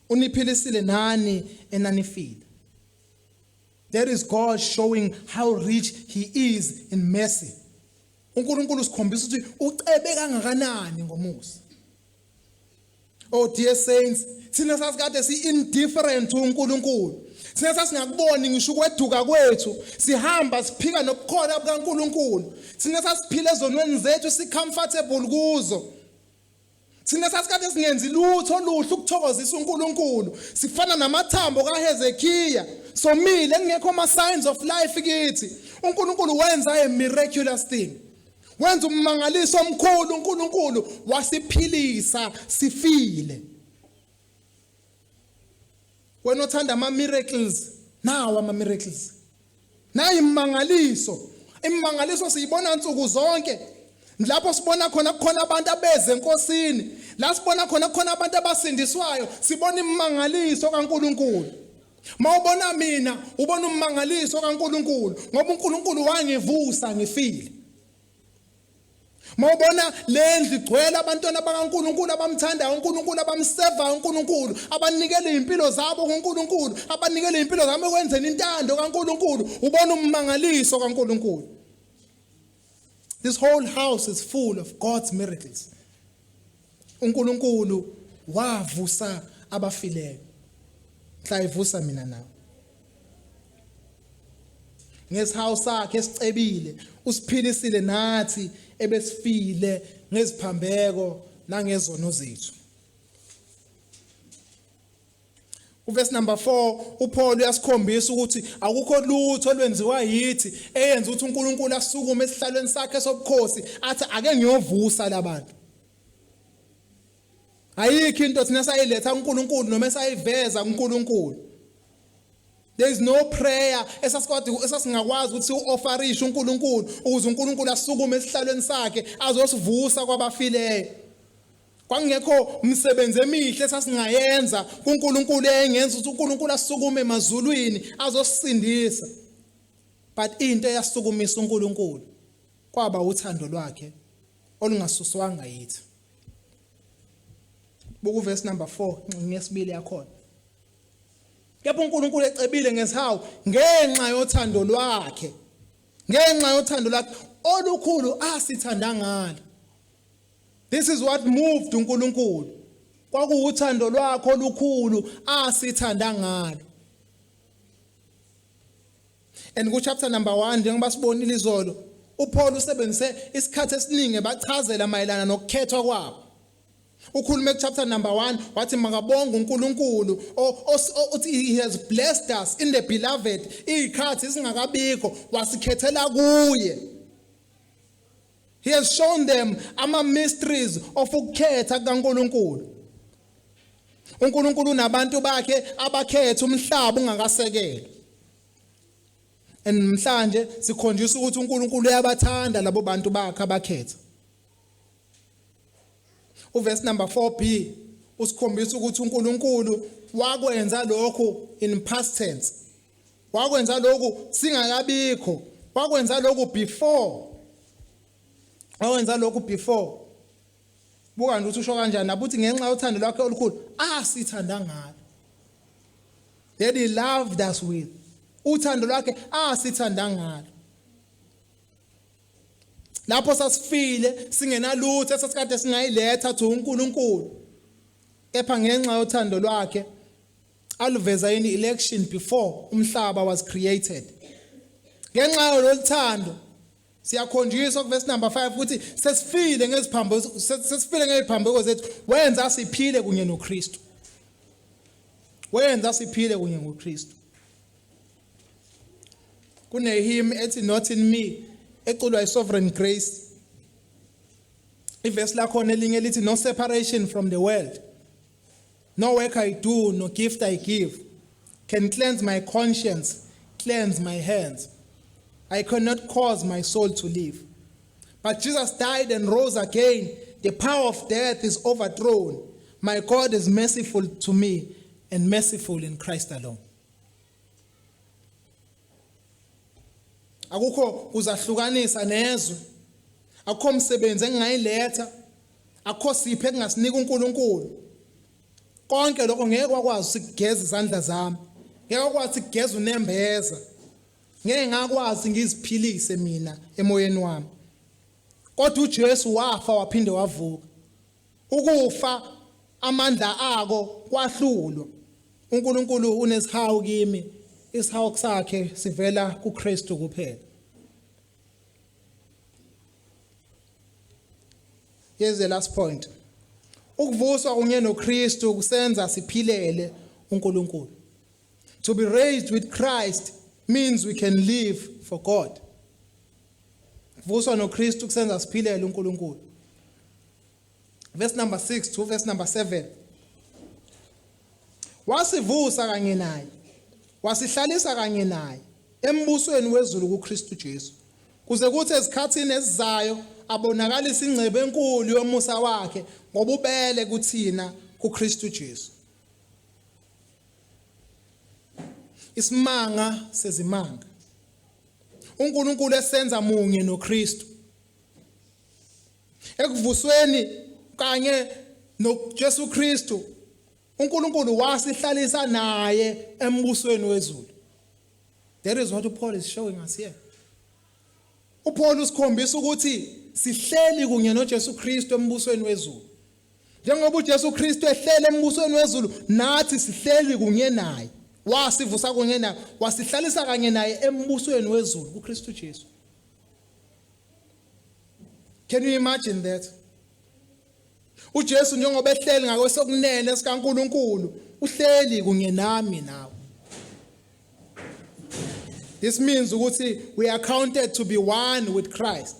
Uniphilisile nani enanifile. There is God showing how rich he is in mercy. uNkulunkulu sikhombisa ukuthi ucebe kangakanani ngomusa. Oh dear saints, thina sasikade si-indifferent uNkulunkulu. Thina sasingakuboni ngisho ukweduka kwethu, sihamba siphika nobukhona bukaNkulunkulu. Thina sasiphila ezonweni zethu si-comfortable kuzo. Thina sasikade singenzi lutho oluhle ukuthokozisa uNkulunkulu. Sifana namathambo kaHezekhiya, somile kungekho ama-signs of life kithi. uNkulunkulu wenza a miraculous thing. Wenza umangaliso omkhulu uNkulunkulu wasiphilisa sifile. Wena othanda ama-miracles, nawo ama-miracles. Nayi imangaliso. Imangaliso siyibona nsuku zonke. Lapho sibona khona abantu abeze enkosini, la sibona khona abantu abasindiswayo, sibona imangaliso kaNkulunkulu. Mawubona mina, ubona umangaliso kaNkulunkulu, ngoba uNkulunkulu wangivusa ngifile. Mawubona lendlu igcwele abantwana bakaNkulunkulu abamthandayo uNkulunkulu, abamseva uNkulunkulu, abanikela impilo zabo kuNkulunkulu, abanikela impilo zabo ekwenzeni intando kaNkulunkulu, ubona umangaliso kaNkulunkulu. This whole house is full of God's miracles. uNkulunkulu wavusa abafileyo. Mhla evusa mina nawe. Ngesihawu sakhe esicebile, usiphilisile nathi ebesifile ngeziphambeko nangezono zethu. Uverse number 4, uPaul uyasikhombisa ukuthi akukho lutho olwenziwa yithi eyenza ukuthi uNkulunkulu asukume esihlalweni sakhe sobukhosi athi ake ngiyovusa labantu. Ayikho into thina sayiletha uNkulunkulu noma esayiveza uNkulunkulu. There is no prayer esasingakwazi ukuthi u-offerishe uNkulunkulu ukuze uNkulunkulu asukume esihlalweni sakhe azosivusa kwabafileyo. Kwangekho umsebenzi emihle sasingayenza kuNkulunkulu engenza ukuthi uNkulunkulu asukume emazulwini azosindisa. But into eyasukumisa uNkulunkulu kwaba uthando lwakhe olungasuswanga yithi. Buku verse number 4 ngesibili yakhona. Kepha uNkulunkulu ecebile ngesihawu ngenxa yothando lwakhe. Ngenxa yothando lwakhe olukhulu asithanda ngalo. This is what moved uNkulunkulu. Kwakuuthando lwakhe olukhulu asithanda ngalo. And ku chapter number 1 njengoba sibonile izolo, uPaul usebenzise isikhathi esiningi bachazela mayelana nokukhethwa kwabo. Ukhulume ku chapter number 1 wathi makabonga uNkulunkulu uthi he has blessed us in the beloved. Ikhathi singakabikho wasikhethela kuye. He has shown them ama mysteries of ukukhetha kaNkulunkulu. uNkulunkulu nabantu bakhe abakhetha umhlaba ungakasekelwa. And mhlanje sikhonjiswa ukuthi uNkulunkulu uyabathanda labo bantu bakhe abakhetha. Uverse number 4b usikhombisa ukuthi uNkulunkulu wakwenza lokho in past tense. Wakwenza lokho singakabikho. Wakwenza lokho before. Wakwenza lokho before. Buka nje usho kanjani abuthi ngenxa yothando lwakhe olukhulu asithanda ngalo. That he loved us with. Uthando lwakhe asithanda ngalo. Lapho sasifile singenalutho esasikade singayiletha to uNkulunkulu. Kepha ngenxa yothando lwakhe aluveza in election before umhlaba was created. Ngenxa yoluthando siyakhonjiswa ku verse number 5 ukuthi sesifile ngeziphambeko zethu wenza siphile kunye noKristu. Wenza siphile kunye noKristu. Kune hymn ethi not in me eculwa iSovereign Grace. Iverse lakhona elinye lithi no separation from the world. No work I do, no gift I give, can cleanse my conscience, cleanse my hands. I cannot cause my soul to live. But Jesus died and rose again. The power of death is overthrown. My God is merciful to me and merciful in Christ alone. Akukho kuzahlukanisa nezwe. Akukho umsebenzi engingayiletha. Akukho sipho engasinika uNkulunkulu. Konke lokho ngeke kwakwazi ukugeza izandla zami. Ngeke kwakwazi ukugeza unembeza. Ngeke ngakwazi ngiziphilise mina emoyeni wami. Kodwa uJesu wafa waphinde wavuka. Ukufa amandla ako kwahlulwa. uNkulunkulu unesihawu kimi, isihawu sakhe sivela kuKristu kuphela. Here's the last point. Ukuvuswa kunye noKristu kusenza siphilele uNkulunkulu. To be raised with Christ means we can live for God. Ukuvuswa noKristu kusenza siphilele uNkulunkulu. Verse number 6 to verse number 7. Wasivusa kanye naye. Wasihlalisa kanye naye embusweni wezulu kuKristu Jesu. Kuze kuthi ezikhathini ezizayo abonakalisa ingcebo enkulu yomusa wakhe ngobubele kuthina kuKristu Jesu. Isimanga sezimanga. uNkulunkulu esenza munye noKristu. Ekuvusweni kanye noJesu Kristu uNkulunkulu wasihlalisa naye embusweni wezulu. That is what Paul is showing us here. uPaul usikhombisa ukuthi sihleli kunye noJesu Kristu embusweni wezulu. Njengoba uJesu Kristu ehlele embusweni wezulu, nathi sihleli kunye naye. Wasivusa kunye naye, wasihlalisa kanye naye embusweni wezulu kuKristu Jesu. Can you imagine that? uJesu njengoba ehleli ngakwesokunene sikaNkulunkulu, uhleli kunye nami nawe. This means ukuthi we are counted to be one with Christ.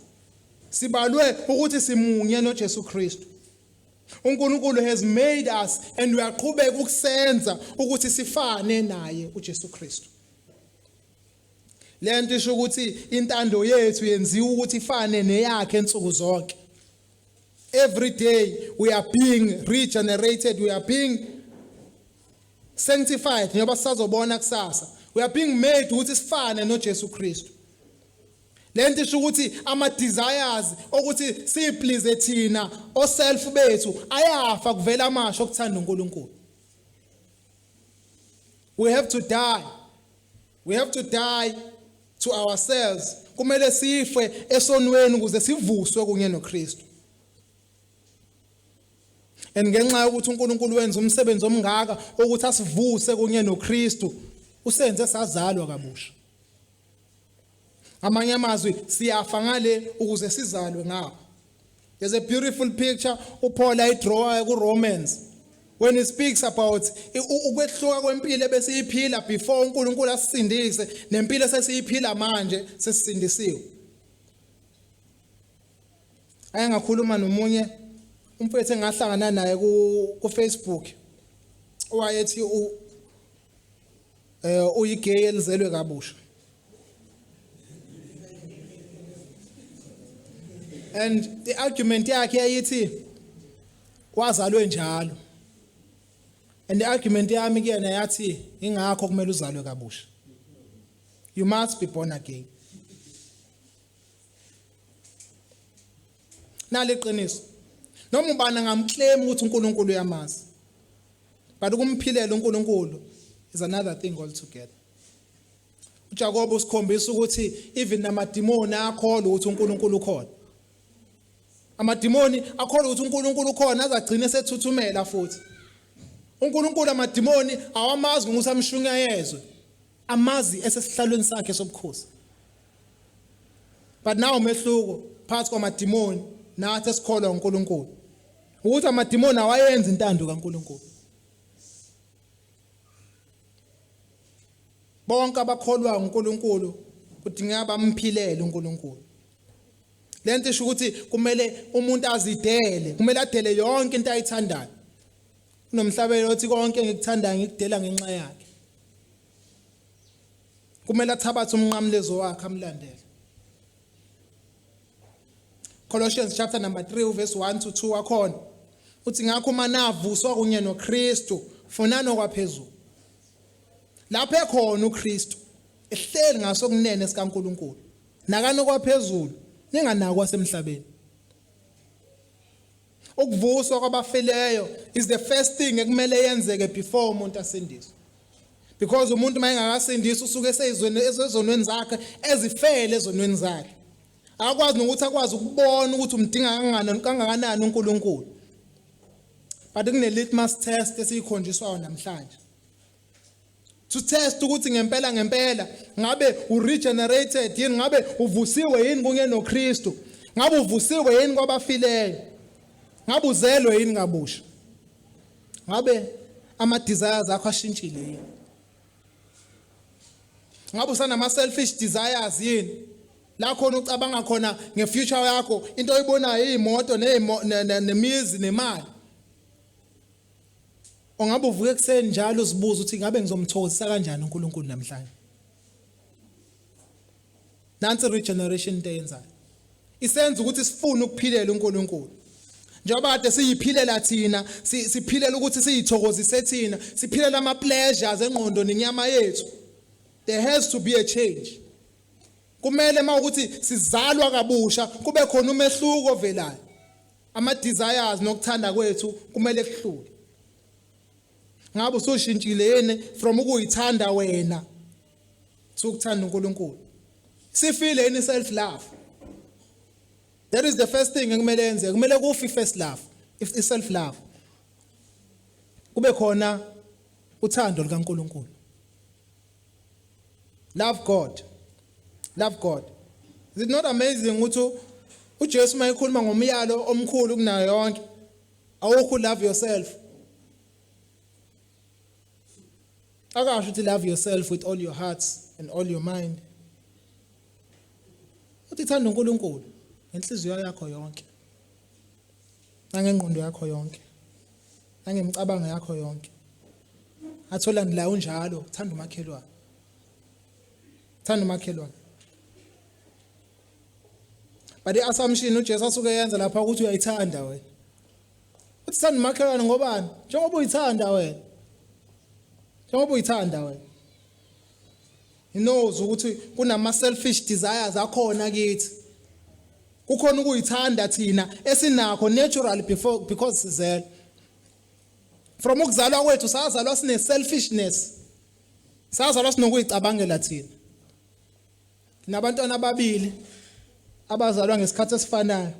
Sibalwe ukuthi simunye noJesu Kristu. uNkulunkulu has made us and we are qhubeka ukusenza ukuthi sifane naye uJesu Kristu. Lento isho ukuthi intando yethu yenziwa ukuthi ifane neyakhe ensuku zonke. Every day we are being regenerated, we are being sanctified. Njengoba sizobona kusasa. We are being made ukuthi sifane noJesu Kristu. Lento isho ukuthi ama desires ukuthi siplease thina o self bethu ayafa kuvela amasho okuthanda uNkulunkulu. We have to die. We have to die to ourselves. Kumele sife esonweni ukuze sivuswe kunye noKristu. And ngenxa yokuthi uNkulunkulu wenza umsebenzi omngaka ukuthi asivuse kunye noKristu, usenze sazalwa kabusha. Amanye amazwi siyafa ngale ukuze sizalwe ngapha. There's a beautiful picture uPaul ayidraw kuRomans when he speaks about ukwehluka kwempilo bese iphila before uNkulunkulu asisindise nempilo sesiyiphila manje sesisindisiwe. Ayengakhuluma nomunye umfethu engahlangana naye ku Facebook owayethi uyigay elizelwe kabusha. And the argument yakhe yayithi wazalwe njalo. And the argument yami kuyena yathi ingakho kumele uzalwe kabusha. You must be born again. Naliqiniso. Noma ubani ngamclaim ukuthi uNkulunkulu uyamazi. But ukumphilela uNkulunkulu is another thing altogether. uJakob usikhombisa ukuthi even namadimoni akholwa ukuthi uNkulunkulu ukhona. Amadimoni akholwa ukuthi uNkulunkulu ukhona azagcina sethuthumela futhi. uNkulunkulu amadimoni awamazi ngokuthi amshunyayezwe. Amazi esesihlalweni sakhe sobukhosi. But now umehluko phakathi kwamadimoni nathi esikholwa uNkulunkulu ukuthi amadimoni awayenza intando kaNkulunkulu. Bonke abakholwa uNkulunkulu kudingeka bamphilele uNkulunkulu. Lento isho ukuthi kumele umuntu azidele, kumele adele yonke into ayithandayo. Kunomhlabelelo othi konke engikuthandayo ngikudela ngenxa yakhe. Kumele athabathe umnqamlezo wakhe amlandele. Colossians chapter number 3 verse 1 to 2 akhona. Uthi ngakho manavuswa kunye noKristu fonani okwaphezulu. Lapho ekhona uKristu ehleli ngaso kunene sikaNkulunkulu. Nakani okwaphezulu ninganaki kwasemhlabeni. Ukuvuswa kwabafileyo is the first thing ekumele yenzeke before umuntu asindiswe. Because umuntu mayengakasindiswa usuke esezonweni zakhe ezifele ezonweni zakhe. Akwazi nokuthi akwazi ukubona ukuthi umdinga kangakanani uNkulunkulu. But kune litmus test esikhonjiswayo namhlanje. To test ukuthi ngempela ngabe uregenerated yini, ngabe uvusiwe yini kunye noKristu, ngabe uvusiwe yini kwabafileyo, ngabe uzelwe yini kabusha, ngabe ama desires akho ashintshile yini, ngabe usanama selfish desires yini, la khona ucabanga khona ngefuture yakho, into oyibonayo iyimoto nemizi nemali. Ongabe uvuke ekseni njalo uzibuza ukuthi ngabe ngizomthokozisa kanjani uNkulunkulu namhlanje. Nansi regeneration into eyenzayo. Isenza ukuthi sifune ukuphilela uNkulunkulu. Njengoba kade siyiphilela thina, siphilela ukuthi siyithokozise thina, siphilela ama pleasures engqondo nenyama yethu. There has to be a change. Kumele mawukuthi sizalwa kabusha kube khona umehluko ovelayo. Ama desires nokuthanda kwethu kumele kuhluke. Ngabe usushintshile yini from ukuyithanda wena to ukuthanda uNkulunkulu. Sifile yini self love. That is the first thing ekumele yenze. Kumele kufi first love. If it's self love. Kube khona uthando likaNkulunkulu. Love God. Love God. Is it not amazing ukuthi uJesu mayekhuluma ngomyalo omkhulu kunayo yonke? Awukho love yourself. Akasho ukuthi love yourself with all your hearts and all your mind. Uthi thanda uNkulunkulu ngenhliziyo yakho yonke. Nangengqondo yakho yonke. Nangemicabango yakho yonke. Athola ngila unjalo, thanda umakhelwane. Thanda umakhelwane. But i-assumption uJesu asuke yenza lapha ukuthi uyayithanda wena. Uthi thanda umakhelwane ngobani? Njengoba uyithanda wena. Njengoba uyithanda wena. He knows ukuthi kunama selfish desires akhona kithi. Kukhona ukuyithanda thina esinakho natural because sizelwe. From ukuzalwa kwethu sazalwa sine selfishness. Sazalwa sinokuyicabangela thina. Nabantwana ababili abazalwa ngesikhathi esifanayo.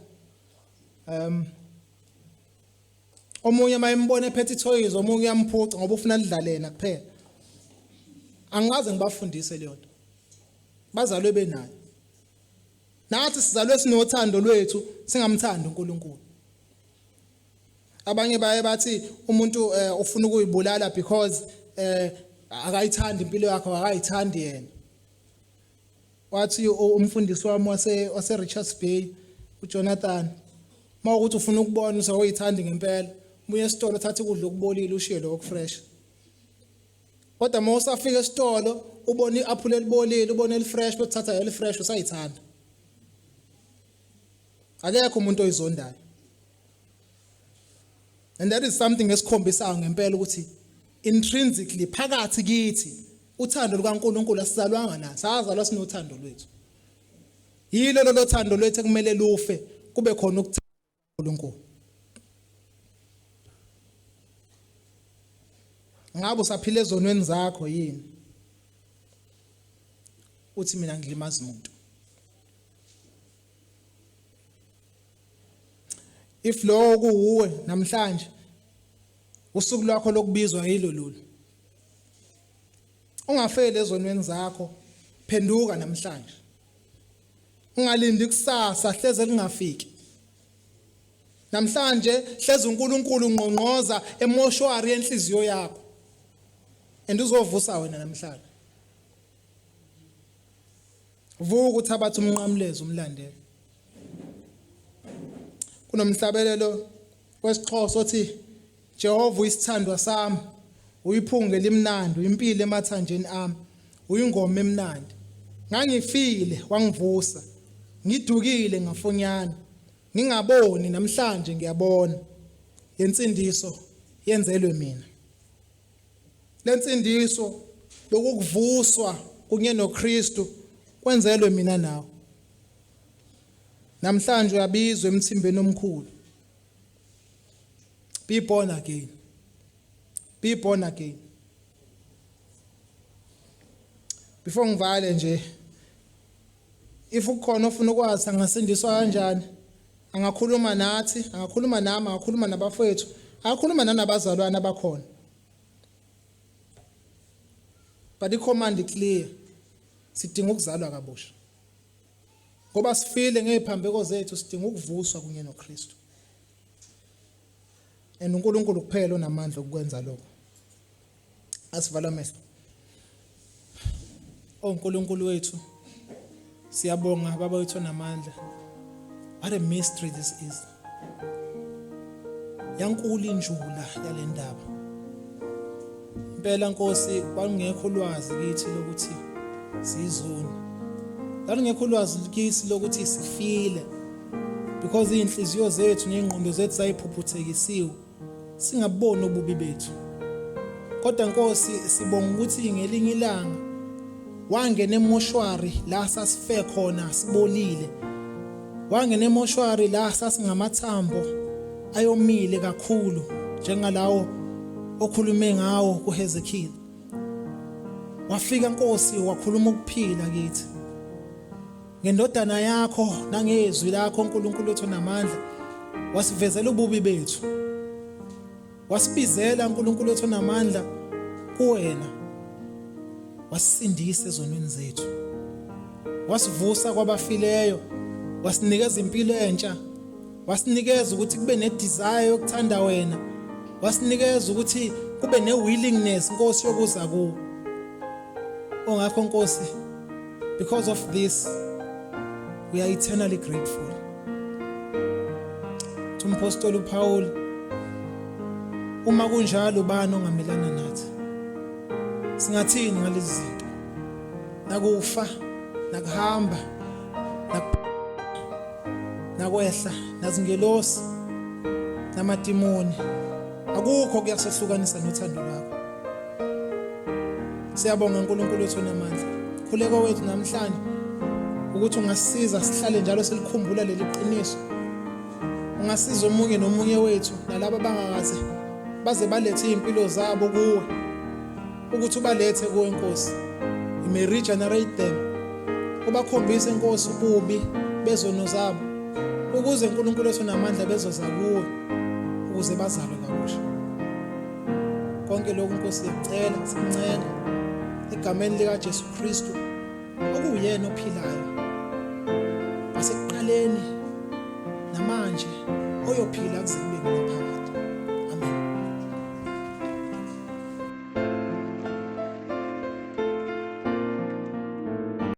Omunye mayembona ephethe toys, omunye uyamphuca ngoba ufuna lidlalena kuphela. Angaze ngibafundise leyo nto. Bazalwe benayo. Nathi sizalwe sinothando lwethu singamthanda uNkulunkulu. Abanye baye bathi umuntu ufuna ukuyibulala because akayithandi impilo yakhe, akayithandi yena. Wathi umfundisi wami wase Richards Bay uJonathan, mawukuthi ufuna ukubona usawuyithandi ngempela, buye esitolo thatha ukudla okubolile ushiye lokho fresh. Kodwa mawusafika esitolo ubone iapple elibolile, ubone elifresh bese thatha elifresh usayithanda. Akekho umuntu oyizondayo. And that is something esikhombisa ngempela ukuthi intrinsically phakathi kithi uthando lukaNkulunkulu asizalwanga naso, sazalwa sinothando lwethu. Yilo lo thando lwethu kumele lufe kube khona ukuthanda uNkulunkulu. Ngabe usaphila ezonweni zakho yini? Uthi mina ngilimaza umuntu. If lo kuwe namhlanje usuku lwakho lokubizwa yilo lolu. Ungafeli ezonweni zakho, phenduka namhlanje. Ungalindi kusasa hleze lingafiki. Namhlanje hleze uNkulunkulu ungqongqoza emoshwari yenhliziyo yakho. Enduzovusa wena namhlanje. Vuka uthabatha umnqamlezo umlandela. Kunomhlabelelo wesiXhosa othi Jehova uyisithandwa sami, uyiphunge limnandi, uyimpilo emathanjeni ami, uyingoma emnandi. Ngangifile wangivusa, ngidukile ngafunyana, ngingaboni namhlanje ngiyabona. Lensindiso yenzelwe mina. Lensindiso lokuvuswa kunye noKristu kwenzelwe mina nawe. Namhlanje uyabizwa emthimbeni omkhulu. Be born again. Be born again. Before ngivale nje, if ukhona ofuna ukwazi angasindiswa kanjani, angakhuluma nathi, angakhuluma nami, angakhuluma nabafowethu, angakhuluma nanabazalwane abakhona. But icommand clear. Sidinga ukuzalwa kabusha. Ngoba sifile ngeziphambeko zethu sidinga ukuvuswa kunye noKristu. uNkulunkulu kuphela onamandla okwenza lokho. Asivala amehlo. Nkulunkulu wethu, siyabonga baba wethu onamandla. What a mystery this is. Yankulu injula yale ndaba. Impela Nkosi, kwangekho ulwazi kithi lokuthi sizoni. Kwangekho ulwazi kithi lokuthi sifile. Because inhliziyo zethu nengqondo zethu zayiphuphuthekisiwe. Singaboni ububi bethu. Kodwa Nkosi, sibonga ukuthi ngelinye ilanga wangena emoshwari la sasife khona sibolile. Wangena emoshwari la sasingamathambo ayomile kakhulu njengalawo okhulume ngawo kuHezekiah. Wafika Nkosi wakhuluma ukuphila kithi. Ngendodana yakho nangezwi lakho uNkulunkulu wethu namandla wasivezela ububi bethu. Wasibizela uNkulunkulu wethu namandla kuwena. Wasindisa ezonweni zethu. Wasivusa kwabafileyo. Wasinikeza impilo entsha. Wasinikeza ukuthi kube nedesire yokuthanda wena. Wasinikeza ukuthi kube newillingness Nkosi yokuza kuwe. Ongakho Nkosi, because of this we are eternally grateful. Umpostoli uPaul, uma kunjalo bani ongamelana nathi? Singathini ngalezi zinto? Nakufa, nakuhamba, nakwehla, nazingelosi, namadimoni. Akukho kuyasehlukanisa nothando lwakho. Siyabonga uNkulunkulu wethu onamandla. Khuleko wethu namhlanje ukuthi ungasiza sihlale njalo silikhumbula leli qiniso. Ungasiza omunye nomunye wethu nalabo abangakaze baze balethe impilo zabo kuwe. Ukuthi ubalethe kuwe Nkosi. You may regenerate them. Ubakhombise Nkosi ububi bezono zabo. Ukuze uNkulunkulu wethu namandla bezoza kuwe ukuze bazalwe kabusha. Konke lokhu Nkosi siyacela, sincela egameni lika Jesu Kristu okuyena ophilayo. Asekuqaleni namanje oyophila kuze kube